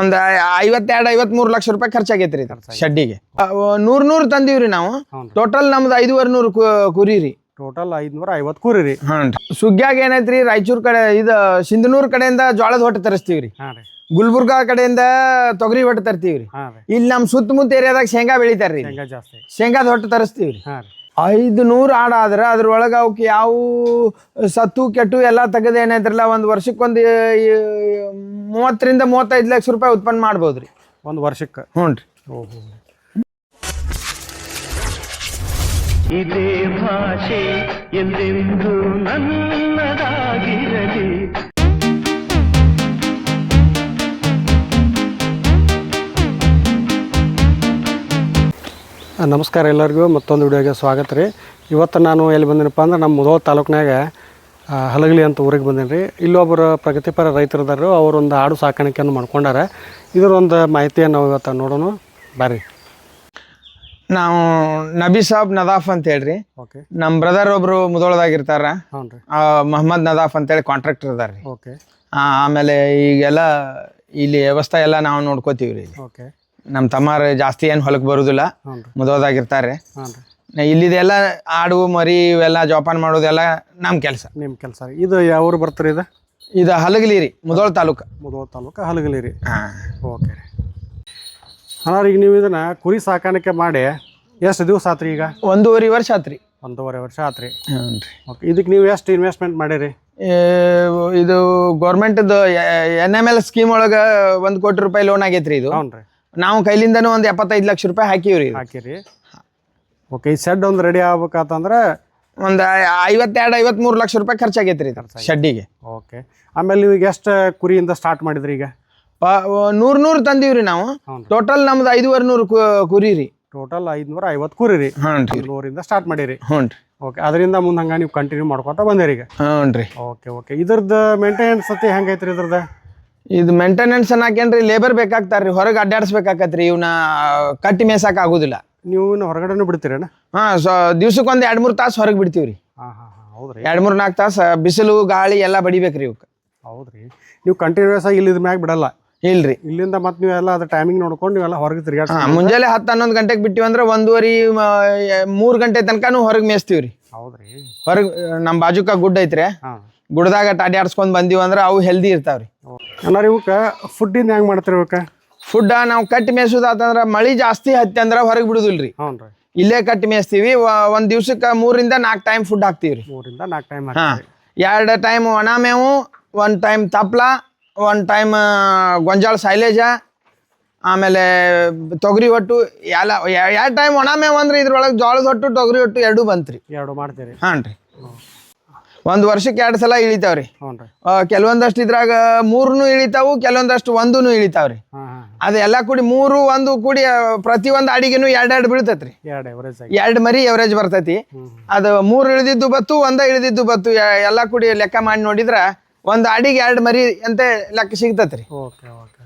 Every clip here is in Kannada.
ಒಂದ್ 52-53 ಲಕ್ಷ ರೂಪಾಯಿ ಖರ್ಚಾಗೈತ್ರಿ ಶೆಡ್ಡಿಗೆ. 100 ತಂದೀವ್ರಿ ನಾವು. ಟೋಟಲ್ ನಮ್ದು 5,500 ಕುರಿ ರೀ. ಟೋಟಲ್ 550 ಕುರಿ ರೀ. ಸುಗ್ಗ್ಯಾಗ ಏನೈತ್ರಿ, ರಾಯಚೂರ್ ಕಡೆ ಇದು ಸಿಂಧನೂರ್ ಕಡೆಯಿಂದ ಜೋಳದ ಹೊಟ್ಟೆ ತರಿಸ್ತೀವ್ರಿ. ಗುಲ್ಬರ್ಗಾ ಕಡೆಯಿಂದ ತೊಗರಿ ಹೊಟ್ಟೆ ತರ್ತೀವ್ರಿ. ಇಲ್ಲಿ ನಮ್ ಸುತ್ತಮುತ್ತ ಏರಿಯಾದಾಗ ಶೇಂಗಾ ಬೆಳಿತಾರ್ರಿ. ಶೇಂಗಾದ ಹೊಟ್ಟೆ ತರಿಸ್ತೀವ್ರಿ. 500 ಆಡ ಆದ್ರ ಅದ್ರೊಳಗ ಅವಕ್ಕೆ ಯಾವ ಸತ್ತು ಕೆಟ್ಟು ಎಲ್ಲಾ ತೆಗದ ಏನೈತ್ರಲ್ಲ ಒಂದ್ ವರ್ಷಕ್ಕೊಂದು 30-35 ಲಕ್ಷ ರೂಪಾಯಿ ಉತ್ಪನ್ನ ಮಾಡ್ಬೋದ್ರಿ ಒಂದ್ ವರ್ಷಕ್ಕೆ. ಹ್ಞೂನ್ರಿ. ಇದೇ ಭಾಷೆ ಎಂದೆಂದು ನನ್ನದಾಗಿರಲಿ. ನಮಸ್ಕಾರ ಎಲ್ಲರಿಗೂ, ಮತ್ತೊಂದು ವಿಡಿಯೋಗೆ ಸ್ವಾಗತ ರೀ. ಇವತ್ತು ನಾನು ಎಲ್ಲಿ ಬಂದೇನಪ್ಪ ಅಂದ್ರೆ ನಮ್ಮ ಮುಧೋಳ ತಾಲೂಕಿನಾಗ ಹಲಗಲಿ ಅಂತ ಊರಿಗೆ ಬಂದೇನಿ ರೀ. ಇಲ್ಲೊಬ್ಬರು ಪ್ರಗತಿಪರ ರೈತರಿದ್ದಾರೆ, ಅವರೊಂದು ಆಡು ಸಾಕಾಣಿಕೆಯನ್ನು ಮಾಡ್ಕೊಂಡಾರ. ಇದರೊಂದು ಮಾಹಿತಿಯನ್ನು ನಾವು ಇವತ್ತು ನೋಡೋಣ ಬರ್ರಿ. ನಾವು ನಬಿ ಸಾಬ್ ನದಾಫ್ ಅಂತ ಹೇಳ್ರಿ. ಓಕೆ. ನಮ್ಮ ಬ್ರದರ್ ಒಬ್ರು ಮುಧೋಳದಾಗಿರ್ತಾರ. ಹ್ಞೂ ರೀ. ಮೊಹಮ್ಮದ್ ನದಾಫ್ ಅಂತೇಳಿ ಕಾಂಟ್ರಾಕ್ಟರ್ ಅದಾರ ರೀ. ಓಕೆ. ಆಮೇಲೆ ಈಗೆಲ್ಲ ಇಲ್ಲಿ ವ್ಯವಸ್ಥೆ ಎಲ್ಲ ನಾವು ನೋಡ್ಕೋತೀವಿ ರೀ. ಓಕೆ. ನಮ್ಮ ತಮ್ಮಾರ ಜಾಸ್ತಿ ಏನು ಹೊಲಕ್ಕೆ ಬರೋದಿಲ್ಲ, ಮುಧೋಳದಾಗಿರ್ತಾರೆ. ಇಲ್ಲಿದೆಲ್ಲ ಆಡು ಮರಿ ಇವೆಲ್ಲ ಜೋಪಾನ ಮಾಡೋದೆಲ್ಲ ನಮ್ಮ ಕೆಲಸ. ನಿಮ್ಮ ಕೆಲಸ ರೀ. ಇದು ಯಾವ ಊರು ಬರ್ತೀರಿ? ಇದು ಹಲಗಲಿ ರೀ, ಮುಧೋಳ ತಾಲೂಕು. ಮುಧೋಳ ತಾಲೂಕು ಹಲಗಲಿ ರೀ. ಹಾಂ. ಓಕೆ ರೀ. ಅಣ್ಣ, ಈಗ ನೀವು ಇದನ್ನು ಕುರಿ ಸಾಕಾಣಿಕೆ ಮಾಡಿ ಎಷ್ಟು ದಿವಸ ಆತ್ರಿ? ಈಗ 1.5 ವರ್ಷ ಆತ್ರಿ. 1.5 ವರ್ಷ ಆತ್ರಿ. ಹ್ಞೂ ರೀ. ಓಕೆ. ಇದಕ್ಕೆ ನೀವು ಎಷ್ಟು ಇನ್ವೆಸ್ಟ್ಮೆಂಟ್ ಮಾಡಿರಿ? ಇದು ಗೌರ್ಮೆಂಟ್ದು NML ಸ್ಕೀಮ್ ಒಳಗೆ 1 ಕೋಟಿ ರೂಪಾಯಿ ಲೋನ್ ಆಗೈತ್ರಿ. ಇದು ಹ್ಞೂ ರೀ. ನಾವು ಕೈಲಿಂದನೂ ಒಂದು 75 ಲಕ್ಷ ರೂಪಾಯಿ ಹಾಕಿವ್ರಿ. ಹಾಕಿರಿ. ಓಕೆ. ಈ ಶೆಡ್ ಒಂದು ರೆಡಿ ಆಗ್ಬೇಕಂತಂದ್ರೆ ಒಂದು 52-53 ಲಕ್ಷ ರೂಪಾಯಿ ಖರ್ಚಾಗೈತ್ರಿ ಶೆಡ್ಡಿಗೆ. ಓಕೆ. ಆಮೇಲೆ ನೀವು ಈಗ ಎಷ್ಟು ಕುರಿಯಿಂದ ಸ್ಟಾರ್ಟ್ ಮಾಡಿದ್ರಿ? ಈಗ 100 ತಂದೀವ್ರಿ ನಾವು. ಟೋಟಲ್ ನಮ್ದು 5,500 ಕುರಿ ರೀ. ಟೋಟಲ್ 550 ಕುರಿ ರೀ. ಹ್ಞೂ ರೀ. 100ರಿಂದ ಸ್ಟಾರ್ಟ್ ಮಾಡಿರಿ. ಹ್ಞೂ ರೀ. ಓಕೆ. ಅದರಿಂದ ಮುಂದೆ ಹಂಗೆ ನೀವು ಕಂಟಿನ್ಯೂ ಮಾಡ್ಕೊತ ಬಂದಿರಿ ಈಗ? ಹ್ಞೂ ರೀ. ಓಕೆ. ಓಕೆ. ಇದ್ರದ್ದು ಮೇಂಟೆನೆನ್ಸ್ ಸತಿ ಹೆಂಗೈತ್ರಿ? ಇದ್ರದ್ದು ಇದು ಮೇಂಟೆನೆನ್ಸ್ ಅನ್ನಕೇನ್ರಿ ಲೇಬರ್ ಬೇಕಾಗ್ತಾರ್ರಿ, ಹೊರಗೆ ಅಡ್ಡಾಡಿಸ್ಬೇಕಾಕತ್ರಿ. ಇವನ್ನ ಕಟ್ಟಿ ಮೇಯ್ಸಕ್ಕೆ ಆಗೋದಿಲ್ಲ. ನೀವು ಹೊರಗಡೆನೂ ಬಿಡ್ತೀರೇನ? ಹಾಂ. ದಿವ್ಸಕ್ಕೆ 1-2-3 ತಾಸು ಹೊರಗೆ ಬಿಡ್ತೀವ್ರಿ. ಹಾಂ ಹಾಂ ಹಾಂ. ಹೌದ್ರಿ. 2-3-4 ತಾಸು ಬಿಸಿಲು ಗಾಳಿ ಎಲ್ಲ ಬಡಿಬೇಕ್ರಿ ಇವಕ್ಕೆ. ಹೌದ್ರಿ. ನೀವು ಕಂಟಿನ್ಯೂಸ್ ಆಗಿ ಇಲ್ಲಿದ ಮ್ಯಾಗ ಬಿಡಲ್ಲ? ಇಲ್ರಿ. ಇಲ್ಲಿಂದ ಮತ್ತೆ ನೀವೆಲ್ಲ ಅದು ಟೈಮಿಂಗ್ ನೋಡ್ಕೊಂಡು ನೀವೆಲ್ಲ ಹೊರಗೆ ತಿರ್ಗಾಡ್ಸಿ? ಮುಂಜಾನೆ 10-11 ಗಂಟೆಗೆ ಬಿಟ್ಟಿವಿ ಅಂದ್ರೆ 1:30-3 ಗಂಟೆ ತನಕ ಹೊರಗೆ ಮೇಯಿಸ್ತೀವ್ರಿ. ಹೌದ್ರಿ. ಹೊರಗೆ ನಮ್ಮ ಬಾಜುಕ ಗುಡ್ ಐತ್ರಿ. ಗುಡ್ದಾಗ ಅಡ್ಡಾಡ್ಸ್ಕೊಂಡ್ ಬಂದೀವಿ ಅಂದ್ರೆ ಅವು ಹೆಲ್ದಿ ಇರ್ತಾವ್ರಿ. ಅನ್ನಾರ ಇವಕ್ಕೆ ಫುಡ್ಡಿಂದ ಹೆಂಗೆ ಮಾಡ್ತೀರಿ? ಇವಕ್ಕೆ ಫುಡ್ ನಾವು ಕಟ್ಟಿ ಮೇಯ್ಸೋದಾತಂದ್ರೆ ಮಳಿ ಜಾಸ್ತಿ ಹತ್ತಿ ಅಂದ್ರೆ ಹೊರಗೆ ಬಿಡುದಿಲ್ರಿ. ಹ್ಞೂ ರೀ. ಇಲ್ಲೇ ಕಟ್ಟಿ ಮೇಯಿಸ್ತೀವಿ. ಒಂದ್ ದಿವ್ಸಕ್ಕೆ 3-4 ಟೈಮ್ ಫುಡ್ ಹಾಕ್ತಿವ್ರಿ. 3-4 ಟೈಮ್. ಹಾಂ. 2 ಟೈಮ್ ಒಣ ಮೇವು, 1 ಟೈಮ್ ತಪ್ಲ, 1 ಟೈಮ್ ಗೊಂಜಾಳ ಸೈಲೇಜ, ಆಮೇಲೆ ತೊಗರಿ ಹೊಟ್ಟು ಎಲ್ಲ. 2 ಟೈಮ್ ಒಣ ಮೇವು ಅಂದ್ರೆ ಇದ್ರೊಳಗೆ ಜೋಳದ ಹೊಟ್ಟು ತೊಗರಿ ಹೊಟ್ಟು 2 ಬಂತ್ರಿ. 2 ಮಾಡ್ತೀರಿ? ಹಾಂ ರೀ. ಒಂದು ವರ್ಷಕ್ಕೆ 2 ಸಲ ಇಳಿತಾವ್ರಿ. ಹ್ಞೂ ರೀ. ಕೆಲವೊಂದಷ್ಟು ಇದ್ರಾಗ 3 ಇಳಿತಾವು, ಕೆಲವೊಂದಷ್ಟು 1 ಇಳಿತಾವ್ರಿ. ಅದೆಲ್ಲ ಕೂಡಿ 3-1 ಕೂಡಿ ಪ್ರತಿ ಒಂದು ಅಡಿಗೆನು 2 ಬೀಳ್ತೈತ್ರಿ. 2 ಮರಿ ಎವರೇಜ್ ಬರ್ತೈತಿ. ಅದು 3 ಇಳಿದಿದ್ದು ಬತ್ತು, 1 ಇಳಿದಿದ್ದು ಬತ್ತು, ಎಲ್ಲ ಕೂಡಿ ಲೆಕ್ಕ ಮಾಡಿ ನೋಡಿದ್ರ ಒಂದು ಅಡಿಗೆ 2 ಮರಿ ಅಂತ ಲೆಕ್ಕ ಸಿಗ್ತೈತ್ರಿ. ಓಕೆ. ಓಕೆ.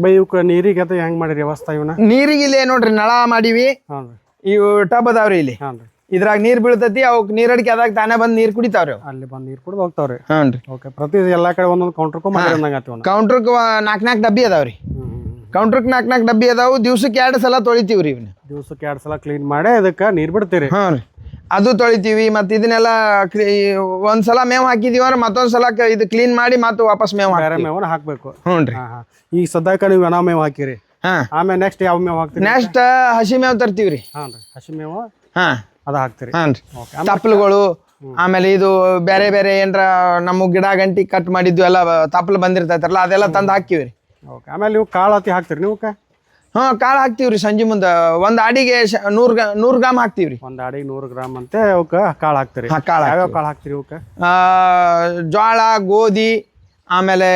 ಬೈ ಇವಕ್ಕೆ ನೀರಿಗೆ ಅದು ಹೆಂಗೆ ಮಾಡಿರಿ ವ್ಯವಸ್ಥೆ? ಇವನ್ನ ನೀರಿಗೆ ಇಲ್ಲಿ ನೋಡ್ರಿ ನಳ ಮಾಡೀವಿ. ಹಾಂ ರೀ. ಇವು ಟಬ್ ಅದಾವ್ರಿ ಇಲ್ಲಿ. ಹಾಂ ರೀ. ಇದ್ರಾಗ ನೀರ್ ಬೀಳ್ತೈತಿ, ಅವಕ್ಕೆ ನೀರಡಿಕೆ ಆದಾಗ ತಾನೇ ಬಂದು ನೀರು ಕುಡಿತಾವ್ರಿ. ಅಲ್ಲಿ ಬಂದು ನೀರು ಕುಡಿದು ಹೋಗ್ತಾವ್ರಿ. ಹಾಂ ರೀ. ಓಕೆ. ಪ್ರತಿ ಎಲ್ಲ ಕಡೆ ಒಂದೊಂದು ಕೌಂಟ್ರಕ್ಕೂ ಮಾಡಿರಂದಂಗೆ ಕೌಂಟ್ರಕ್ಕೆ 4 ಡಬ್ಬಿ ಅದಾವ್ರಿ. ಕೌಂಟ್ರಕ್ಕೆ 4 ಡಬ್ಬಿ ಅದಾವು. ದಿವ್ಸಕ್ಕೆ 2 ಸಲ ತೊಳಿತೀವ್ರಿ. ಇವನ್ನ ದಿವ್ಸಕ್ಕೆ 2 ಸಲ ಕ್ಲೀನ್ ಮಾಡಿ ಅದಕ್ಕೆ ನೀರು ಬಿಡ್ತೀರಿ? ಹಾಂ ರೀ. ಅದು ತೊಳಿತೀವಿ. ಮತ್ತೆ ಇದನ್ನೆಲ್ಲ ಒಂದ್ಸಲ ಮೇವು ಹಾಕಿದೀವಿ ಅಂದ್ರೆ ಮತ್ತೊಂದ್ಸಲ ಇದು ಕ್ಲೀನ್ ಮಾಡಿ ಮತ್ತೆ ವಾಪಸ್ ಮೇವು ಮೇವನ್ನ ಹಾಕ್ಬೇಕು. ಹ್ಞೂ ರೀ. ಈಗ ಸದ್ಯಕ್ಕೆ ನೀವು ಒಣ ಮೇವು ಹಾಕಿರಿ. ಹಾಂ. ಆಮೇಲೆ ನೆಕ್ಸ್ಟ್ ಯಾವ ಮೇವು ಹಾಕ್ತೀರಿ? ನೆಕ್ಸ್ಟ್ ಹಸಿ ಮೇವು ತರ್ತೀವ್ರಿ. ಹಾಂ ರೀ. ಹಸಿ ಮೇವು. ಹಾಂ. ಅದು ಹಾಕ್ತೀರಿ? ಹಾಂ ರೀ. ತಪ್ಪಲುಗಳು, ಆಮೇಲೆ ಇದು ಬೇರೆ ಬೇರೆ ಏನ್ರ ನಮ್ಮ ಗಿಡ ಗಂಟಿ ಕಟ್ ಮಾಡಿದ್ವು ಎಲ್ಲ ತಪ್ಪಲು ಬಂದಿರ್ತೈತಾರಲ್ಲ ಅದೆಲ್ಲ ತಂದು ಹಾಕಿವ್ರಿ. ಓಕೆ. ಆಮೇಲೆ ನೀವು ಕಾಳು ಹತ್ತಿ ಹಾಕ್ತೀರಿ? ನೀವು ಹಾಂ, ಕಾಳು ಹಾಕ್ತಿವ್ರಿ. ಸಂಜೆ ಮುಂದೆ ಒಂದು ಅಡಿಗೆ 100 ಗ್ರಾಮ್ ಹಾಕ್ತಿವ್ರಿ. ಒಂದು ಅಡಿಗೆ 100 ಗ್ರಾಮ್ ಅಂತ ಅವಕ್ಕೆ ಕಾಳು ಹಾಕ್ತೀರಿ? ಕಾಳು ಯಾವ್ಯಾವ ಕಾಳು ಹಾಕ್ತೀರಿ ಇವಕ್ಕೆ? ಜೋಳ, ಗೋಧಿ, ಆಮೇಲೆ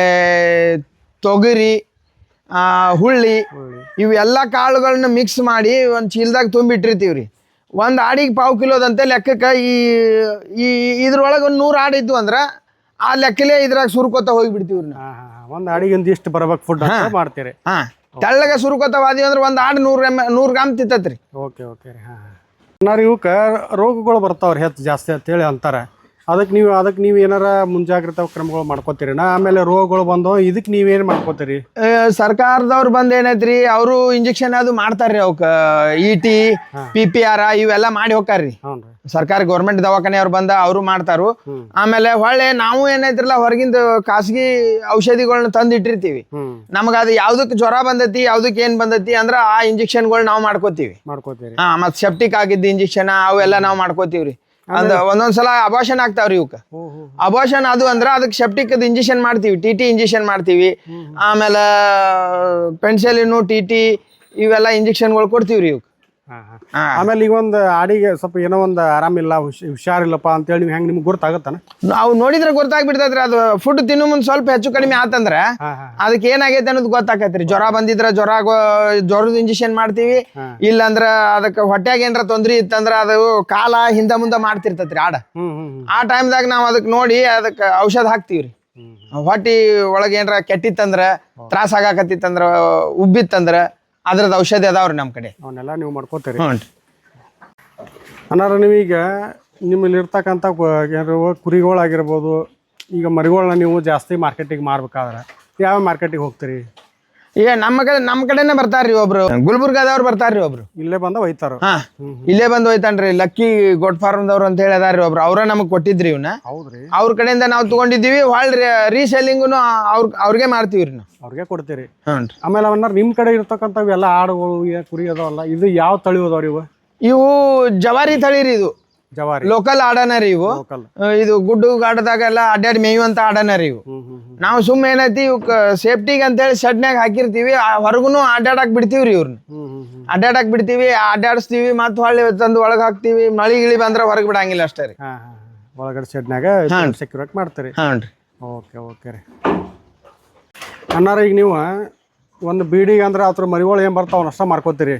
ತೊಗರಿ, ಹುಳ್ಳಿ, ಇವೆಲ್ಲ ಕಾಳುಗಳನ್ನ ಮಿಕ್ಸ್ ಮಾಡಿ ಒಂದು ಚೀಲದಾಗ ತುಂಬಿಟ್ಟಿರ್ತೀವ್ರಿ. ಒಂದು ಆಡಿಗೆ 1/4 ಕಿಲೋದಂತೆ ಲೆಕ್ಕಕ್ಕೆ ಇದ್ರೊಳಗೆ ಒಂದು 100 ಆಡು ಇದ್ವು ಅಂದ್ರೆ ಆ ಲೆಕ್ಕಲೇ ಇದ್ರಾಗ ಸುರ್ಕೋತ ಹೋಗಿಬಿಡ್ತೀವ್ರಿ. ಒಂದು ಆಡಿಗೆ ಇಷ್ಟು ಬರ್ಬೇಕು ಫುಡ್ ಮಾಡ್ತೀರಿ? ಹಾಂ. ತೆಳ್ಳಗೆ ಸುರ್ಕೋತವಾದೀವಿ ಅಂದ್ರೆ ಒಂದು ಆಡು 100 ಗ್ರಾಮ್ ತಿಂತತ್ರಿ. ಓಕೆ. ಓಕೆ ರೀ. ಹಾಂ. ಇವಕ್ಕೆ ರೋಗಗಳು ಬರ್ತಾವ್ರಿ ಹೆಚ್ಚು ಜಾಸ್ತಿ ಅಂತೇಳಿ ಅಂತಾರೆ. ಅದಕ್ಕೆ ನೀವು ಏನಾರ ಮುಂಜಾಗ್ರತಾ ಕ್ರಮಗಳು ಮಾಡ್ಕೋತೀರಿನಾ? ಆಮೇಲೆ ರೋಗಗಳು ಬಂದು ಇದಕ್ಕೆ ನೀವೇನು ಮಾಡ್ಕೋತೀರಿ? ಸರ್ಕಾರದವ್ರು ಬಂದ್ ಏನೈತ್ರಿ, ಅವರು ಇಂಜೆಕ್ಷನ್ ಅದು ಮಾಡ್ತಾರ್ರಿ ಅವಕ್ಕ ET PPR ಇವೆಲ್ಲ ಮಾಡಿ ಹೋಗ್ತಾರ್ರಿ. ಹ್ಞೂ ರೀ. ಸರ್ಕಾರಿ ಗೌರ್ಮೆಂಟ್ ದವಾಖಾನೆ ಅವ್ರು ಬಂದ ಅವರು ಮಾಡ್ತಾರು. ಆಮೇಲೆ ಹೊಳ್ಳೆ ನಾವು ಏನೈತ್ರಲ್ಲ ಹೊರಗಿಂದ ಖಾಸಗಿ ಔಷಧಿಗಳನ್ನ ತಂದಿಟ್ಟಿರ್ತೀವಿ. ನಮಗ ಅದು ಯಾವ್ದಕ್ ಜ್ವರ ಬಂದೈತಿ ಯಾವ್ದಕ್ ಏನ್ ಬಂದೈತಿ ಅಂದ್ರ ಆ ಇಂಜೆಕ್ಷನ್ಗಳು ನಾವು ಮಾಡ್ಕೋತೀವಿ. ಮತ್ ಸೆಪ್ಟಿಕ್ ಆಗಿದ್ದ ಇಂಜೆಕ್ಷನ್ ಅವೆಲ್ಲ ನಾವು ಮಾಡ್ಕೋತೀವ್ರಿ. ಅಂದ ಒಂದೊಂದ್ಸಲ ಅಬಾಷನ್ ಆಗ್ತಾವ್ರಿ ಇವಕ್ಕ. ಅಬಾಷನ್ ಅದು ಅಂದ್ರ ಅದಕ್ಕೆ ಸೆಪ್ಟಿಕ್ ಇಂಜೆಕ್ಷನ್ ಮಾಡ್ತೀವಿ, TT ಇಂಜೆಕ್ಷನ್ ಮಾಡ್ತೀವಿ. ಆಮೇಲೆ ಪೆನ್ಸಿಲಿನು TT ಇವೆಲ್ಲ ಇಂಜೆಕ್ಷನ್ಗಳು ಕೊಡ್ತೀವ್ರಿ ಇವಕ್ಕೆ. ಆಮೇಲೆ ಈಗ ಒಂದು ಆಡಿಗೆ ಸ್ವಲ್ಪ ಏನೋ ಒಂದು ಆರಾಮಿಲ್ಲ, ಹುಷಾರಿಲ್ಲಪ್ಪ ಅಂತೇಳಿ ನೀವು ಹೆಂಗೆ ನಿಮ್ಗೆ ಗೊತ್ತಾಗತ್ತಾನ? ನಾವು ನೋಡಿದ್ರೆ ಗೊತ್ತಾಗ್ಬಿಡ್ತೈತ್ರಿ. ಅದು ಫುಡ್ ತಿನ್ನು ಮುಂದೆ ಸ್ವಲ್ಪ ಹೆಚ್ಚು ಕಡಿಮೆ ಆತಂದ್ರ ಅದಕ್ಕೆ ಏನಾಗೈತೆ ಅನ್ನೋದು ಗೊತ್ತಾಕೈತ್ರಿ. ಜ್ವರ ಬಂದಿದ್ರ ಜ್ವರದ ಇಂಜೆಕ್ಷನ್ ಮಾಡ್ತೀವಿ. ಇಲ್ಲಂದ್ರ ಅದಕ್ಕೆ ಹೊಟ್ಯಾಗ ಏನಾರ ತೊಂದ್ರೆ ಇತ್ತಂದ್ರ ಅದು ಕಾಲ ಹಿಂದ ಮುಂದೆ ಮಾಡ್ತಿರ್ತೈತ್ರಿ ಆಡ. ಆ ಟೈಮ್ದಾಗ ನಾವು ಅದಕ್ಕೆ ನೋಡಿ ಅದಕ್ಕೆ ಔಷಧ ಹಾಕ್ತಿವ್ರಿ. ಹೊಟ್ಟಿ ಒಳಗೆ ಏನಾರ ಕೆಟ್ಟಿತ್ತಂದ್ರ, ತ್ರಾಸ ಆಗಾಕತ್ತಿತ್ತಂದ್ರ, ಉಬ್ಬಿತ್ತಂದ್ರ ಅದ್ರದ್ದು ಔಷಧಿ ಅದಾವ್ರಿ ನಮ್ಮ ಕಡೆ. ಅವನ್ನೆಲ್ಲ ನೀವು ಮಾಡ್ಕೋತೀರಿ. ಅನ್ನಾರ ನೀವೀಗ ನಿಮ್ಮಲ್ಲಿ ಇರ್ತಕ್ಕಂಥ ಕುರಿಗಳಾಗಿರ್ಬೋದು, ಈಗ ಮರಿಗಳನ್ನ ನೀವು ಜಾಸ್ತಿ ಮಾರ್ಕೆಟಿಗೆ ಮಾರ್ಬೇಕಾದ್ರೆ ಯಾವ ಮಾರ್ಕೆಟಿಗೆ ಹೋಗ್ತೀರಿ? ಈಗ ನಮ್ಮ ಕಡೆನೇ ಬರ್ತಾರ್ರಿ ಒಬ್ರು, ಗುಲ್ಬರ್ಗಾದವ್ರು ಬರ್ತಾರ್ರಿ ಒಬ್ರು. ಇಲ್ಲೇ ಬಂದ ಒಯ್ತಾರ? ಇಲ್ಲೇ ಬಂದು ಒಯ್ತಾನ್ರಿ. ಲಕ್ಕಿ ಗೋಟ್ ಫಾರ್ಮ್ದವ್ರು ಅಂತ ಹೇಳಿ ಅದಾರ್ರಿ ಒಬ್ರು. ಅವ್ರ ನಮಗ್ ಕೊಟ್ಟಿದ್ರಿ ಇವ್ನ. ಹೌದ್ರಿ. ಅವ್ರ ಕಡೆಯಿಂದ ನಾವು ತಗೊಂಡಿದ್ದೀವಿ. ಹೊಳ್ಳಿ ರೀಸೆಲ್ಲಿಂಗುನು ಅವ್ರಿಗೆ ಮಾಡ್ತೀವ್ರಿ ನಾವು. ಅವ್ರಿಗೆ ಕೊಡ್ತೀರಿ. ಆಮೇಲೆ ಅವನ್ನ ನಿಮ್ ಕಡೆ ಇರ್ತಕ್ಕಂಥವು ಎಲ್ಲ ಆಡುಗಳು ಕುರಿ ಅದಾವಲ್ಲ, ಇದು ಯಾವ ತಳಿ ಅದಾವ್ರಿ ಇವು? ಇವು ಜವಾರಿ ತಳಿರಿ. ಇದು ಜವಾರಿ ಲೋಕಲ್ ಆಡನ ರೀ ಇವು. ಇದು ಗುಡ್ಡು ಗಾಡದಾಗೆಲ್ಲ ಅಡ್ಡಾಡಿ ಮೇಯುವಂತ ಆಡನ ರೀ ಇವು. ನಾವು ಸುಮ್ಮನೆ ಏನೈತಿ ಇವಕ್ ಸೇಫ್ಟಿಗೆ ಅಂತೇಳಿ ಶೆಡ್ನ್ಯಾಗ ಹಾಕಿರ್ತೀವಿ. ಹೊರಗುನು ಅಡ್ಡಾಡಕ್ ಬಿಡ್ತೀವ್ರಿ ಇವ್ರನ್ನ. ಅಡ್ಡಾಡಕ್ ಬಿಡ್ತೀವಿ, ಅಡ್ಡಾಡಿಸ್ತೀವಿ, ಮತ್ ಹೊಳ್ಳಿ ತಂದು ಒಳಗ್ ಹಾಕ್ತಿವಿ. ಮಳಿ ಗಿಳಿ ಬಂದ್ರ ಹೊರಗ್ ಬಿಡಂಗಿಲ್ಲ ಅಷ್ಟೇ ರೀ. ಒಳಗಡೆ ಶೆಡ್ನ್ಯಾಗ ಸೆಕ್ಯೂರ್ ಮಾಡ್ತೀರಿ. ಹಾನ್ರಿ. ಓಕೆ ರೀ. ಅನ್ನಾರ ಈಗ ನೀವು ಒಂದು ಬೀಡಿಗೆ ಅಂದ್ರೆ ಅದ್ರ ಮರಿಗಳು ಏನ್ ಬರ್ತಾವ ಅಷ್ಟ ಮಾರ್ಕೋತೀರಿ.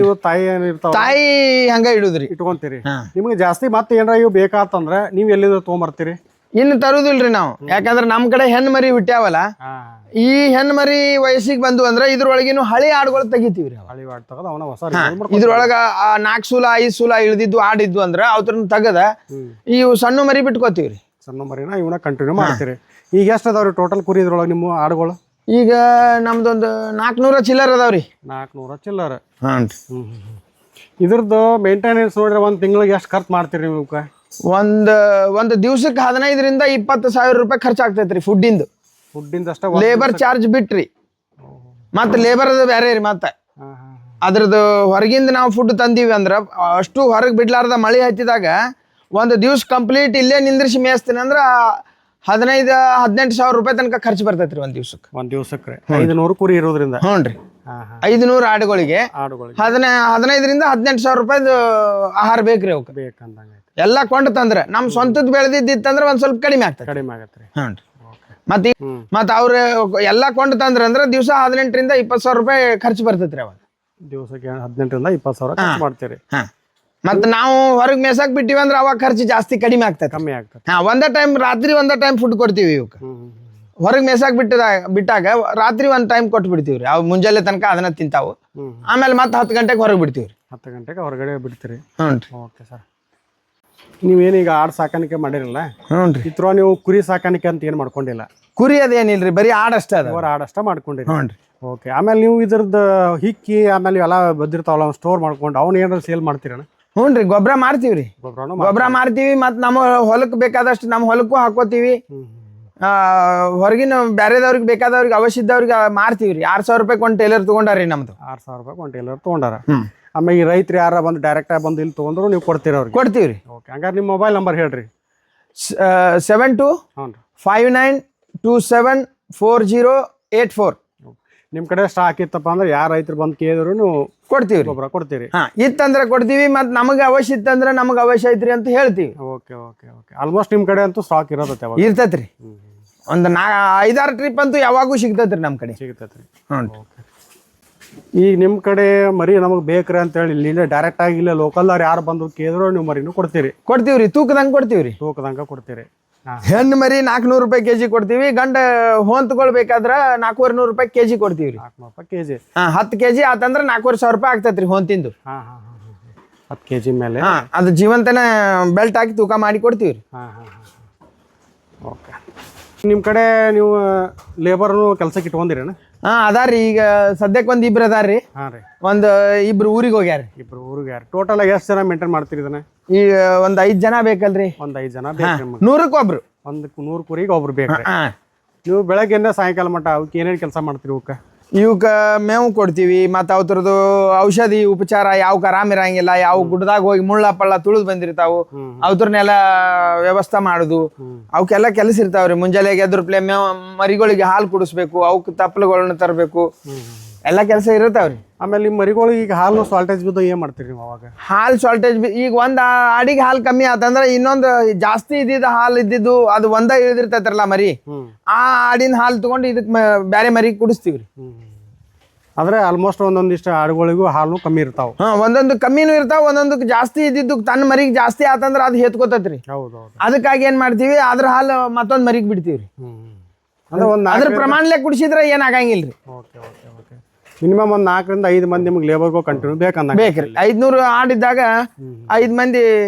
ನೀವು ತಾಯಿ ಏನಿರ್ತಾವ ತಾಯಿ ಹಂಗ ಇಡುದ್ರಿ, ಇಟ್ಕೊಂತೀರಿ. ನಿಮ್ಗೆ ಜಾಸ್ತಿ ಮತ್ತೆ ಏನಾರ ಇವು ಬೇಕಾತಂದ್ರೆ ನೀವು ಎಲ್ಲಿಂದ ತೊಗೊಂಬರ್ತೀರಿ? ಇನ್ನು ತರುದಿಲ್ರಿ ನಾವು. ಯಾಕಂದ್ರೆ ನಮ್ ಕಡೆ ಹೆಣ್ಣು ಮರಿ ಹುಟ್ಟ್ಯಾವಲ್ಲ, ಈ ಹೆಣ್ಣು ಮರಿ ವಯಸ್ಸಿಗೆ ಬಂದು ಅಂದ್ರೆ ಇದ್ರೊಳಗಿನ ಹಳಿ ಆಡುಗಳು ತೆಗಿತೀವ್ರಿ. ಹಳಿ ಆಡ್ ತಗದ ಅವನ ಹೊಸ ಇದ್ರೊಳಗ 4 ಸೂಲ 5 ಸೂಲ ಇಳ್ದಿದ್ದು ಆಡಿದ್ವು ಅಂದ್ರ ಅವ್ರನ್ನ ತಗದ ಇವು ಸಣ್ಣ ಮರಿ ಬಿಟ್ಕೋತೀವ್ರಿ. ಸಣ್ಣ ಮರಿನ ಇವನ್ನ ಕಂಟಿನ್ಯೂ ಮಾಡ್ತೀರಿ. ಈಗ ಎಷ್ಟು ಅದಾವ್ರಿ ಟೋಟಲ್ ಕುರಿ ಇದ್ರೊಳಗೆ ನಿಮ್ಮ ಆಡುಗಳು? ಈಗ ನಮ್ದೊಂದು 400 ಚಿಲ್ಲರ್ ಅದಾವ್ರಿ. 400 ಚಿಲ್ಲರ್. ಇದ್ರದ್ದು ಮೇಂಟೆನೆನ್ಸ್ ನೋಡ್ರಿ ಒಂದ್ ತಿಂಗಳಿಗೆ ಎಷ್ಟು ಖರ್ಚು ಮಾಡ್ತೀರಿ ನೀವು? ಒಂದು ದಿವ್ಸಕ್ಕೆ 15,000 - 20,000 ರೂಪಾಯಿ ಖರ್ಚಾಗ್ತೈತ್ರಿ ಫುಡ್ಡಿಂದು ಅಷ್ಟ. ಲೇಬರ್ ಚಾರ್ಜ್ ಬಿಟ್ರಿ, ಮತ್ತೆ ಲೇಬರ್ ಅದು ಬೇರೆ ರೀ. ಮತ್ತೆ ಅದ್ರದ್ದು ಹೊರಗಿಂದ ನಾವು ಫುಡ್ ತಂದೀವಿ ಅಂದ್ರ ಅಷ್ಟು ಹೊರಗೆ ಬಿಡ್ಲಾರ್ದ ಮಳೆ ಹತ್ತಿದಾಗ ಒಂದು ದಿವ್ಸ ಕಂಪ್ಲೀಟ್ ಇಲ್ಲೇ ನಿಂದ್ರಿಸಿ ಮೇಯಿಸ್ತೀನಿ ಅಂದ್ರ 15,000-18,000 ರೂಪಾಯಿ ತನಕ ಖರ್ಚು ಬರ್ತೈತ್ರಿ ಒಂದ್ ದಿವ್ಸಕ್ಕೆ. 500 ಕುರಿ ಇರೋದ್ರಿಂದ. ಹ್ಞೂನ್ರಿ. 500 ಆಡುಗಳಿಗೆ 15,000-18,000 ರೂಪಾಯಿದು ಆಹಾರ ಬೇಕ್ರಿ ಅವಕ್ಕೆ. ಬೇಕಂದಂಗ ಎಲ್ಲ ಕೊಂಡು ತಂದ್ರೆ ನಮ್ಮ ಸ್ವಂತದ್ ಬೆಳೆದಿದ್ದಿತ್ತಂದ್ರೆ ಒಂದ್ ಸ್ವಲ್ಪ ಕಡಿಮೆ ಆಗ್ತದೆ. ಹ್ಞೂನ್ರಿ. ಮತ್ತೆ ಅವ್ರ ಎಲ್ಲ ಕೊಂಡು ತಂದ್ರ ಅಂದ್ರೆ ದಿವಸ 18,000-20,000 ರೂಪಾಯಿ ಖರ್ಚು ಬರ್ತೈತ್ರಿ ಅವಾಗ. ದಿವಸಕ್ಕೆ 18,000-20,000 ಖರ್ಚು ಮಾಡ್ತೀರಿ. ಮತ್ತೆ ನಾವು ಹೊರಗೆ ಮೇಸಾಕ್ ಬಿಟ್ಟಿವಿ ಅಂದ್ರೆ ಅವಾಗ ಖರ್ಚು ಜಾಸ್ತಿ ಕಡಿಮೆ ಆಗ್ತದೆ. ಒಂದೇ ಟೈಮ್ ರಾತ್ರಿ ಒಂದೇ ಟೈಮ್ ಫುಡ್ ಕೊಡ್ತೀವಿ ಇವಕ್ಕೆ. ಹೊರಗೆ ಮೇಸಾಕ್ ಬಿಟ್ಟಾಗ ರಾತ್ರಿ ಒಂದ್ ಟೈಮ್ ಕೊಟ್ಟು ಬಿಡ್ತೀವ್ರಿ. ಅವು ಮುಂಜಾನೆ ತನಕ ಅದನ್ನ ತಿಂತಾವು. ಆಮೇಲೆ ಮತ್ತೆ 10 ಗಂಟೆಗೆ ಹೊರಗೆ ಬಿಡ್ತೀವ್ರಿ. 10 ಗಂಟೆಗೆ ಹೊರಗಡೆ ಬಿಡ್ತೀರಿ. Okay sir. ನೀವೇನೀಗ ಆಡ್ ಸಾಕಾಣಿಕೆ ಮಾಡಿರಲ್ಲ, ಇತ್ರ ನೀವು ಕುರಿ ಸಾಕಾಣಿಕೆ ಅಂತ ಏನ್ ಮಾಡ್ಕೊಂಡಿಲ್ಲ? ಕುರಿ ಅದೇನಿಲ್ರಿ, ಬರೀ ಆಡಷ್ಟ ಅದ. ಆಡಷ್ಟ ಮಾಡ್ಕೊಂಡಿರಿ. ಓಕೆ. ಆಮೇಲೆ ನೀವು ಇದ್ರದ್ದು ಹಿಕ್ಕಿ ಆಮೇಲೆ ಎಲ್ಲ ಬದ್ದಿರ್ತಾವಲ್ಲ ಸ್ಟೋರ್ ಮಾಡ್ಕೊಂಡು ಅವ್ನ ಏನಾದ್ರು ಸೇಲ್ ಮಾಡ್ತೀರಣ್ಣ? ಹ್ಞೂನ್ರಿ. ಗೊಬ್ಬರ ಮಾರ್ತೀವ್ರಿ. ಗೊಬ್ಬರ ಮಾರ್ತೀವಿ. ಮತ್ತು ನಮ್ಮ ಹೊಲಕ್ಕೆ ಬೇಕಾದಷ್ಟು ನಮ್ಮ ಹೊಲಕ್ಕೂ ಹಾಕೋತೀವಿ. ಹೊರಗಿನ ಬೇರೆದವ್ರಿಗೆ ಬೇಕಾದವ್ರಿಗೆ ಅವಶ್ಯ ಇದ್ದವ್ರಿಗೆ ಮಾರ್ತೀವ್ರಿ. 6,000 ರೂಪಾಯಿ ಒಂದು ಟೇಲರ್ ತಗೊಂಡಾರಿ ನಮ್ದು. 6,000 ರೂಪಾಯಿ ಒಂದು ಟೇಲರ್ ತಗೊಂಡಾರ. ಆಮೇಲೆ ಈ ರೈತರು ಯಾರ ಬಂದು ಡೈರೆಕ್ಟ್ ಆಗಿ ಬಂದು ಇಲ್ಲಿ ತಗೊಂಡ್ರು ನೀವು ಕೊಡ್ತೀರ ಅವ್ರಿಗೆ? ಕೊಡ್ತೀವ್ರಿ. ಓಕೆ. ಹಂಗಾರೆ ನಿಮ್ಮ ಮೊಬೈಲ್ ನಂಬರ್ ಹೇಳ್ರಿ. 7259274084. ನಿಮ್ಮ ಕಡೆ ಸ್ಟಾಕ್ ಇತ್ತಪ್ಪ ಅಂದ್ರೆ ಯಾರ ರೈತರು ಬಂದು ಕೇಳಿದ್ರು ನೀವು ಕೊಡ್ತೀವಿ, ಗೊಬ್ಬರ ಕೊಡ್ತೀರಿ. ಇತ್ತಂದ್ರೆ ಕೊಡ್ತೀವಿ. ಮತ್ತು ನಮಗೆ ಅವಶ್ಯ ಇತ್ತಂದ್ರೆ ನಮಗೆ ಅವಶ್ಯ ಐತ್ರಿ ಅಂತ ಹೇಳ್ತೀವಿ. ಓಕೆ. ಆಲ್ಮೋಸ್ಟ್ ನಿಮ್ಮ ಕಡೆ ಅಂತೂ ಸ್ಟಾಕ್ ಇರ್ತೈತ್ರಿ. ಒಂದು 5-6 ಟ್ರಿಪ್ ಅಂತೂ ಯಾವಾಗೂ ಸಿಗ್ತೈತ್ರಿ ನಮ್ಮ ಕಡೆ. ಸಿಗ್ತೈತ್ರಿ. ಈಗ ನಿಮ್ಮ ಕಡೆ ಮರಿ ನಮಗೆ ಬೇಕ್ರಿ ಅಂತೇಳಿ ಇಲ್ಲೇ ಡೈರೆಕ್ಟ್ ಆಗಿ ಇಲ್ಲೇ ಲೋಕಲ್ ಅವ್ರು ಯಾರು ಬಂದ್ರು ಕೇಳಿದ್ರು ನೀವು ಮರಿನೂ ಕೊಡ್ತೀರಿ? ತೂಕದಂಗೆ ಕೊಡ್ತೀರಿ. ಹೆಣ್ಣು ಮರಿ 400 ರೂಪಾಯಿ ಕೆಜಿ ಕೊಡ್ತೀವಿ. ಗಂಡ ಹೊಂತ್ಗಳು ಬೇಕಾದ್ರ 400 ರೂಪಾಯಿ ಕೆಜಿ ಕೊಡ್ತೀವ್ರಿ. 400 ಕೆಜಿ. 10 ಕೆಜಿ ಆತಂದ್ರ 4,500 ರೂಪಾಯಿ ಆಗ್ತೈತ್ರಿ ಹೊಂತಿಂದು. 10 ಕೆಜಿ ಮೇಲೆ ಅದು ಜೀವಂತನ ಬೆಲ್ಟ್ ಹಾಕಿ ತೂಕ ಮಾಡಿ ಕೊಡ್ತೀವ್ರಿ. ಓಕೆ ನಿಮ್ಮ ಕಡೆ ನೀವು ಲೇಬರ್ನು ಕೆಲ್ಸಕ್ಕೆ ಇಟ್ಕೊಂಡಿರೇನು? ಹಾಂ ಅದಾರಿ. ಈಗ ಸದ್ಯಕ್ಕೆ ಒಂದು ಇಬ್ರು ಅದಾರ ರೀ. ಹಾಂ ರೀ. ಒಂದು ಇಬ್ರು ಊರಿಗೆ ಹೋಗ್ಯಾರ. ಇಬ್ಬರು ಊರಿಗೆ ಯಾರು ಟೋಟಲ್ ಎಷ್ಟು ಜನ ಮೇಂಟೈನ್ ಮಾಡ್ತೀರಿ ಇದನ್ನ? ಈಗ ಒಂದು 5 ಜನ ಬೇಕಲ್ರಿ. ಒಂದು 5 ಜನ ಬೇಕು ನಿಮ್ಗೆ. 100ಕ್ಕೆ ಒಬ್ರು. ಒಂದು 100 ಕುರಿಗೆ ಒಬ್ರು ಬೇಕು. ಹಾಂ. ನೀವು ಬೆಳಗ್ಗೆಯಿಂದ ಸಾಯಂಕಾಲ ಮಟ್ಟ ಅವಕ್ಕೆ ಏನೇನು ಕೆಲಸ ಮಾಡ್ತೀರಿ? ಇವಕ್ಕೆ ಮೇವು ಕೊಡ್ತೀವಿ, ಮತ್ತು ಅವ್ರದ್ದು ಔಷಧಿ ಉಪಚಾರ ಯಾವ ಆರಾಮ್ ಇರಂಗಿಲ್ಲ, ಯಾವ ಗುಡ್ಡದಾಗ ಹೋಗಿ ಮುಳ್ಳ ಪಳ್ಳ ತುಳಿದು ಬಂದಿರ್ತಾವು, ಅವ್ರನ್ನೆಲ್ಲ ವ್ಯವಸ್ಥೆ ಮಾಡೋದು, ಅವಕ್ಕೆಲ್ಲ ಕೆಲಸ ಇರ್ತಾವ್ರಿ. ಮುಂಜಾನೆ ಎದ್ರಪ್ಲೆ ಮೇವು ಮರಿಗಳಿಗೆ ಹಾಲು ಕುಡಿಸ್ಬೇಕು, ಅವಕ್ಕೆ ತಪ್ಪಲುಗಳನ್ನ ತರಬೇಕು, ಎಲ್ಲ ಕೆಲಸ ಇರ್ತಾವ್ರಿ. ಆಮೇಲೆ ನಿಮ್ಮ ಮರಿಗಳು ಈಗ ಹಾಲು ಶಾರ್ಟೇಜ್ ಬಿದ್ದು ಏನು ಮಾಡ್ತೀರಿ ನೀವು ಅವಾಗ? ಹಾಲು ಶಾರ್ಟೇಜ್ ಈಗ ಒಂದು ಆಡಿಗೆ ಹಾಲು ಕಮ್ಮಿ ಆತಂದ್ರೆ ಇನ್ನೊಂದು ಜಾಸ್ತಿ ಇದ್ದಿದ್ದು ಹಾಲು ಇದ್ದಿದ್ದು ಅದು ಒಂದ ಇಳಿದಿರ್ತೈತ್ರಲ್ಲ ಮರಿ, ಆ ಆಡಿನ ಹಾಲು ತಗೊಂಡು ಇದಕ್ಕೆ ಬೇರೆ ಮರಿಗೆ ಕುಡಿಸ್ತೀವ್ರಿ. ಅಂದ್ರೆ ಆಲ್ಮೋಸ್ಟ್ ಒಂದೊಂದಿಷ್ಟು ಆಡುಗಳಿಗೂ ಹಾಲು ಕಮ್ಮಿ ಇರ್ತಾವೆ. ಒಂದೊಂದು ಕಮ್ಮಿನೂ ಇರ್ತಾವ, ಒಂದೊಂದು ಜಾಸ್ತಿ ಇದ್ದಿದ್ದು ತನ್ನ ಮರಿಗೆ ಜಾಸ್ತಿ ಆತಂದ್ರೆ ಅದು ಹೆತ್ಕೋತೈತ್ರಿ. ಹೌದೌದು. ಅದಕ್ಕಾಗಿ ಏನ್ ಮಾಡ್ತೀವಿ, ಅದ್ರ ಹಾಲು ಮತ್ತೊಂದು ಮರಿಗೆ ಬಿಡ್ತೀವ್ರಿ. ಅಂದ್ರೆ ಅದ್ರ ಪ್ರಮಾಣಲೆ ಕುಡಿಸಿದ್ರೆ ಏನಾಗಂಗಿಲ್ರಿ. Okay okay okay. ಮಿನಿಮಮ್ ಒಂದು 4 ರಿಂದ 5 ಮಂದಿ ನಿಮ್ಗೆ ಲೇಬರ್ಗೂ ಕಂಟಿನ್ಯೂ ಬೇಕ್ರಿ. 500 ಆಡಿದ್ದಾಗ 5 ಮಂದಿ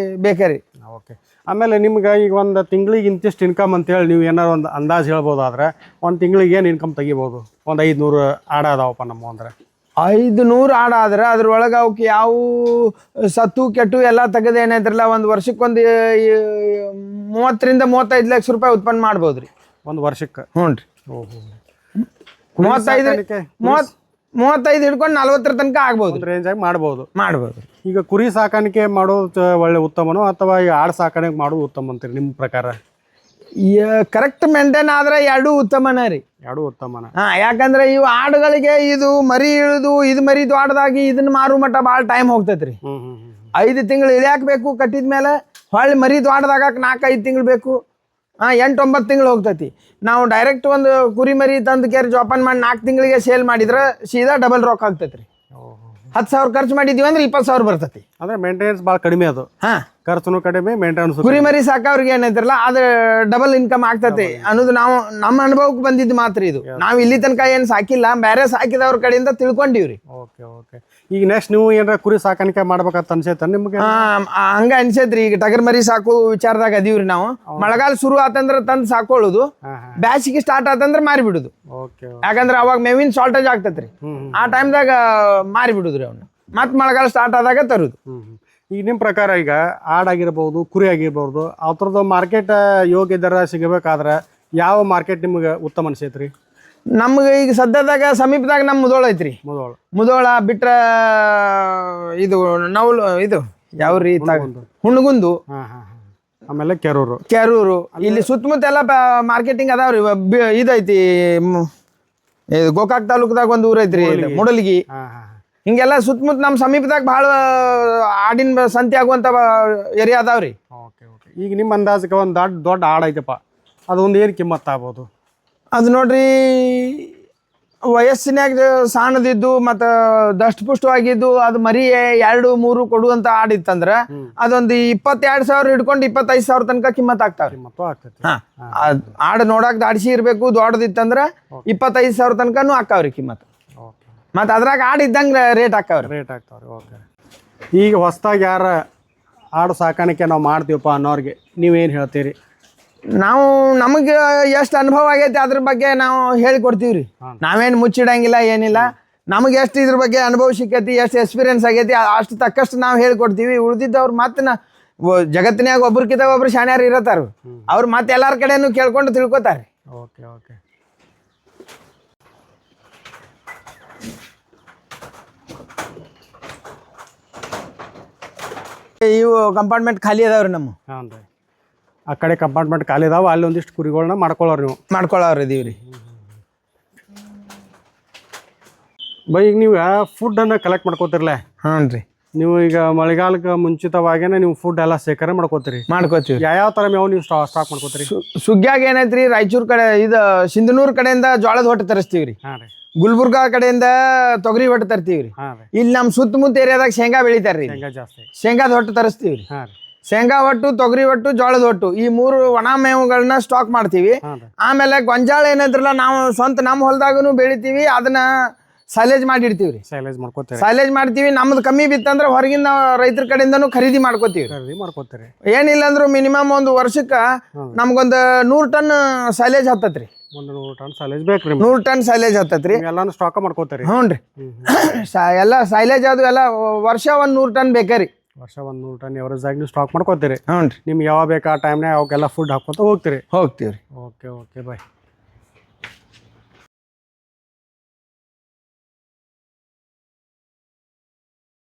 ಬೇಕ್ರಿ. ಓಕೆ. ಆಮೇಲೆ ನಿಮ್ಗೆ ಈಗ ಒಂದು ತಿಂಗಳಿಗೆ ಇಂತಿಷ್ಟು ಇನ್ಕಮ್ ಅಂತೇಳಿ ನೀವು ಏನಾರು ಒಂದು ಅಂದಾಜು ಹೇಳ್ಬೋದಾದ್ರೆ ಒಂದು ತಿಂಗಳಿಗೆ ಏನು ಇನ್ಕಮ್ ತೆಗಿಬೋದು? ಒಂದು 500 ಆಡ ಅದಾವಪ್ಪ ನಮ್ಮ ಅಂದ್ರೆ 500 ಆಡ ಆದ್ರೆ ಅದ್ರೊಳಗೆ ಅವಕ್ಕೆ ಯಾವ ಸತ್ತು ಕೆಟ್ಟು ಎಲ್ಲ ತೆಗೆದು ಏನೈತ್ರಲ್ಲ ಒಂದು ವರ್ಷಕ್ಕೊಂದು 30 ರಿಂದ 35 ಲಕ್ಷ ರೂಪಾಯಿ ಉತ್ಪನ್ನ ಮಾಡ್ಬೋದ್ರಿ ಒಂದು ವರ್ಷಕ್ಕೆ. ಹ್ಞೂ ರೀ. ಓಹೋ. 35 ಹಿಡ್ಕೊಂಡು 40 ತನಕ ಆಗ್ಬೋದು, ರೇಂಜಾಗಿ ಮಾಡ್ಬೋದು. ಈಗ ಕುರಿ ಸಾಕಾಣಿಕೆ ಮಾಡೋದು ಒಳ್ಳೆ ಉತ್ತಮನೋ ಅಥವಾ ಈ ಆಡು ಸಾಕಾಣಿಕೆ ಮಾಡೋದು ಉತ್ತಮ ಅಂತೀರಿ ನಿಮ್ಮ ಪ್ರಕಾರ? ಕರೆಕ್ಟ್ ಮೇಂಟೈನ್ ಆದ್ರೆ ಎರಡೂ ಉತ್ತಮನ ರೀ. ಎರಡೂ ಉತ್ತಮನ. ಯಾಕಂದ್ರೆ ಇವು ಆಡುಗಳಿಗೆ ಇದು ಮರಿ ಇಳಿದು ಇದು ಮರಿ ದೊಡ್ಡದಾಗಿ ಇದನ್ನ ಮಾರು ಮಟ್ಟ ಭಾಳ ಟೈಮ್ ಹೋಗ್ತೈತ್ರಿ. 5 ತಿಂಗಳು ಇಳಿಯಾಕಬೇಕು, ಕಟ್ಟಿದ ಮೇಲೆ ಹೊಳ್ಳಿ ಮರಿ ದೊಡ್ಡದಾಗಕ್ಕೆ 4-5 ತಿಂಗಳು ಬೇಕು. 8-9 ತಿಂಗಳು ಹೋಗ್ತೈತಿ. ನಾವು ಡೈರೆಕ್ಟ್ ಒಂದು ಕುರಿ ಮರಿ ತಂದು ಕೇರಿ ಜೋಪಾನ ಮಾಡಿ 4 ತಿಂಗಳಿಗೆ ಸೇಲ್ ಮಾಡಿದ್ರೆ ಸೀದಾ ಡಬಲ್ ರೊಕ್ಕ ಆಗ್ತೈತ್ರಿ. 10,000 ಖರ್ಚು ಮಾಡಿದೀವಿ ಅಂದ್ರೆ 20,000 ಬರ್ತೈತಿ. ಅಂದ್ರೆ ಮೇಂಟೆನೆನ್ಸ್ ಭಾಳ ಕಡಿಮೆ, ಅದು ಖರ್ಚುನು ಕಡಿಮೆ, ಮೇಂಟೆನೆನ್ಸ್. ಕುರಿ ಮರಿ ಸಾಕವ್ರಿಗೆ ಏನೈತಿರಲ್ಲ ಅದು ಡಬಲ್ ಇನ್ಕಮ್ ಆಗ್ತೈತಿ ಅನ್ನೋದು ನಾವು ನಮ್ಮ ಅನುಭವಕ್ಕೆ ಬಂದಿದ್ದು ಮಾತ್ರ ಇದು. ನಾವು ಇಲ್ಲಿ ತನಕ ಏನು ಸಾಕಿಲ್ಲ, ಬೇರೆ ಸಾಕಿದವ್ರ ಕಡೆಯಿಂದ ತಿಳ್ಕೊಂಡಿವ್ರಿ. Okay okay. ಈಗ ನೆಕ್ಸ್ಟ್ ನೀವು ಏನಾರ ಕುರಿ ಸಾಕಾಣಿಕೆ ಮಾಡ್ಬೇಕಂತ ಅನ್ಸೈತ ನಿಮ್ಗೆ? ಹಂಗ ಅನ್ಸೈತ್ರಿ. ಈಗ ಟಗರ್ ಮರಿ ಸಾಕು ವಿಚಾರದಾಗ ಅದೀವ್ರಿ ನಾವು. ಮಳೆಗಾಲ ಶುರು ಆತಂದ್ರ ತಂದು ಸಾಕೊಳ್ಳೋದು, ಬ್ಯಾಸಿಗೆ ಸ್ಟಾರ್ಟ್ ಆತಂದ್ರ ಮಾರಿ ಬಿಡುದು. ಯಾಕಂದ್ರೆ ಅವಾಗ ಮೇವಿನ ಶಾರ್ಟೇಜ್ ಆಗ್ತೈತ್ರಿ. ಆ ಟೈಮ್ದಾಗ ಮಾರಿ ಬಿಡುದ್ರಿ ಅವ್ನ. ಮತ್ ಮಳೆಗಾಲ ಸ್ಟಾರ್ಟ್ ಆದಾಗ ತರುದು. ಈಗ ನಿಮ್ಮ ಪ್ರಕಾರ ಈಗ ಆಡಾಗಿರ್ಬೋದು, ಕುರಿ ಆಗಿರ್ಬೋದು, ಅವ್ರದ್ದು ಮಾರ್ಕೆಟ್ ಯೋಗ್ಯ ದರ ಸಿಗಬೇಕಾದ್ರೆ ಯಾವ ಮಾರ್ಕೆಟ್ ನಿಮ್ಗೆ ಉತ್ತಮ ಅನ್ಸೈತ್ರಿ? ನಮ್ಗೆ ಈಗ ಸದ್ಯದಾಗ ಸಮೀಪದಾಗ ನಮ್ಮ ಮುದೋಳ ಐತ್ರಿ. ಮುದೋಳ ಬಿಟ್ರ ಇದು ನವಲು ಇದು ಯಾವ ರೀತಿ ಹುಣಗುಂದು, ಆಮೇಲೆ ಕೆರೂರು. ಇಲ್ಲಿ ಸುತ್ತಮುತ್ತ ಎಲ್ಲ ಮಾರ್ಕೆಟಿಂಗ್ ಅದಾವ್ರಿ. ಇದೈತಿ ಗೋಕಾಕ್ ತಾಲೂಕದಾಗ ಒಂದು ಊರ ಐತ್ರಿ ಮುಡಲ್ಗಿ. ಹಿಂಗೆಲ್ಲ ಸುತ್ತಮುತ್ತ ನಮ್ಮ ಸಮೀಪದಾಗ ಭಾಳ ಆಡಿನ ಸಂತೆ ಆಗುವಂತ ಏರಿಯಾ ಅದಾವ್ರಿ. ಈಗ ನಿಮ್ಮ ಅಂದಾಜಕ್ಕೆ ಒಂದು ದೊಡ್ಡ ಆಡ ಐತಪ್ಪ, ಅದೊಂದು ಏನು ಕಿಮ್ಮತ್ತು ಆಗ್ಬೋದು? ಅದು ನೋಡ್ರಿ, ವಯಸ್ಸಿನಾಗ ಸಣ್ಣದಿದ್ದು ಮತ್ತು ದಷ್ಟಪುಷ್ಟವಾಗಿದ್ದು ಅದು ಮರಿ 2-3 ಕೊಡುವಂತ ಆಡಿತ್ತಂದ್ರೆ ಅದೊಂದು 22,000 ಹಿಡ್ಕೊಂಡು 25,000 ತನಕ ಕಿಮ್ಮತ್ ಆಗ್ತಾವ್ರಿ. ಆಡು ನೋಡಕ್ ದಾಡಿಸಿ ಇರ್ಬೇಕು, ದೊಡ್ಡದಿತ್ತಂದ್ರೆ 25,000 ತನಕನೂ ಹಾಕಾವ್ರಿ ಕಿಮ್ಮತ್. ಮತ್ತು ಅದ್ರಾಗ ಆಡು ಇದ್ದಂಗೆ ರೇಟ್ ಹಾಕಾವ್ರಿ. ಓಕೆ. ಈಗ ಹೊಸದಾಗಿ ಯಾರ ಆಡು ಸಾಕಾಣಿಕೆ ನಾವು ಮಾಡ್ತೀವಪ್ಪ ಅನ್ನೋರಿಗೆ ನೀವೇನು ಹೇಳ್ತೀರಿ? ನಮಗೆ ಎಷ್ಟು ಅನುಭವ ಆಗೈತಿ ಅದ್ರ ಬಗ್ಗೆ ನಾವು ಹೇಳಿಕೊಡ್ತೀವಿ ರೀ. ನಾವೇನು ಮುಚ್ಚಿಡಂಗಿಲ್ಲ, ಏನಿಲ್ಲ. ನಮಗೆ ಎಷ್ಟು ಇದ್ರ ಬಗ್ಗೆ ಅನುಭವ ಸಿಕ್ಕೈತಿ, ಎಷ್ಟು ಎಕ್ಸ್ಪೀರಿಯನ್ಸ್ ಆಗೈತಿ ಅಷ್ಟು ತಕ್ಕಷ್ಟು ನಾವು ಹೇಳ್ಕೊಡ್ತೀವಿ. ಉಳಿದಿದ್ದವ್ರು ಮತ್ತೆ ಜಗತ್ತಿನಾಗ ಒಬ್ರಕ್ಕಿಂತ ಒಬ್ರು ಶಾಣ್ಯಾರು ಇರತ್ತಾರ, ಅವ್ರು ಮತ್ತೆ ಎಲ್ಲಾರ ಕಡೆನೂ ಕೇಳ್ಕೊಂಡು ತಿಳ್ಕೊತಾರೆ. Okay okay. ಇವು ಕಂಪಾರ್ಟ್ಮೆಂಟ್ ಖಾಲಿ ಅದಾವ್ರಿ ನಮ್ಮ. ಹಾಂ ರೀ. ಆ ಕಡೆ ಕಂಪಾರ್ಟ್ಮೆಂಟ್ ಖಾಲಿ ಇದಾವೆ, ಅಲ್ಲಿ ಒಂದಿಷ್ಟು ಕುರಿಗಳನ್ನ ಮಾಡ್ಕೊಳ್ಳೋರು ನೀವು? ಮಾಡ್ಕೊಳ್ಳೋರು ಇದೀವಿ ರೀ. ಈಗ ನೀವು ಫುಡ್ಡನ್ನು ಕಲೆಕ್ಟ್ ಮಾಡ್ಕೋತಿರಲ್ಲ? ಹಾಂ ರೀ. ನೀವು ಈಗ ಮಳೆಗಾಲಕ್ಕೆ ಮುಂಚಿತವಾಗೇನೆ ನೀವು ಫುಡ್ ಎಲ್ಲ ಸೇಕರಣೆ ಮಾಡ್ಕೋತೀರಿ? ಮಾಡ್ಕೋತೀವಿ. ಯಾವ ಥರ ಮೇವು ನೀವು ಸ್ಟಾಕ್ ಮಾಡ್ಕೋತೀರಿ? ಸುಗ್ಗ್ಯಾಗ ಏನೈತ್ರಿ, ರಾಯಚೂರು ಕಡೆ ಇದು ಸಿಂಧನೂರು ಕಡೆಯಿಂದ ಜೋಳದ ಹೊಟ್ಟೆ ತರಿಸ್ತೀವಿ ರೀ. ಹಾಂ ರೀ. ಗುಲ್ಬರ್ಗಾ ಕಡೆಯಿಂದ ತೊಗರಿ ಹೊಟ್ಟೆ ತರ್ತೀವಿ ರೀ. ಇಲ್ಲಿ ನಮ್ಮ ಸುತ್ತಮುತ್ತ ಏರಿಯಾದಾಗ ಶೇಂಗಾ ಬೆಳಿತಾರ್ರಿ. ಶೇಂಗಾದ ಹೊಟ್ಟು ತರಿಸ್ತೀವಿ ರೀ. ಶೇಂಗಾ ಹೊಟ್ಟು, ತೊಗರಿ ಹೊಟ್ಟು, ಜೋಳದ ಹೊಟ್ಟು, ಈ 3 ಒಣ ಮೇವುಗಳನ್ನ ಸ್ಟಾಕ್ ಮಾಡ್ತೀವಿ. ಆಮೇಲೆ ಗೊಂಜಾಳ ಏನಂದ್ರಲ್ಲ ನಾವು ಸ್ವಂತ ನಮ್ಮ ಹೊಲದಾಗೂ ಬೆಳಿತೀವಿ, ಅದನ್ನ ಸೈಲೇಜ್ ಮಾಡಿರ್ತೀವಿ ರೀ. ಸೈಲೇಜ್ ಮಾಡ್ಕೋತೀರಿ, ಸೈಲೇಜ್ ಮಾಡ್ತೀವಿ. ನಮ್ದು ಕಮ್ಮಿ ಬಿತ್ತಂದ್ರೆ ಹೊರಗಿಂದ ರೈತರ ಕಡೆಯಿಂದನೂ ಖರೀದಿ ಮಾಡ್ಕೋತೀವಿ. ಖರೀದಿ ಮಾಡ್ಕೋತೀರಿ. ಏನಿಲ್ಲ ಅಂದ್ರೂ ಮಿನಿಮಮ್ ಒಂದು ವರ್ಷಕ್ಕೆ ನಮ್ಗೊಂದು 100 ಟನ್ ಸೈಲೇಜ್ ಹತ್ತತ್ರಿ. ಒಂದು 100 ಟನ್ ಸೈಲೇಜ್ ಬೇಕ್ರಿ. 100 ಟನ್ ಸೈಲೇಜ್ ಹತ್ತತ್ರಿ. ಎಲ್ಲಾನು ಸ್ಟಾಕ್ ಮಾಡ್ಕೋತೀರಿ. ಹ್ಞೂ ರೀ. ಎಲ್ಲ ಸೈಲೇಜ್ ಅದು ಎಲ್ಲ ವರ್ಷ ಒಂದು 100 ಟನ್ ಬೇಕ್ರಿ. ವರ್ಷ ಒಂದು 100 ಟನ್ ಎವರೇಜ್ ಆಗಿ ನೀವು ಸ್ಟಾಕ್ ಮಾಡ್ಕೋತೀರಿ. ಹ್ಞೂ ರೀ. ನಿಮ್ಗೆ ಯಾವಾಗ ಬೇಕಾ ಆ ಟೈಮ್ನಾಗ ಅವಕ್ಕೆಲ್ಲ ಫುಡ್ ಹಾಕ್ಕೊತ ಹೋಗ್ತೀರಿ. ಹೋಗ್ತೀವಿ ರೀ. ಓಕೆ ಓಕೆ ಬಾಯ್.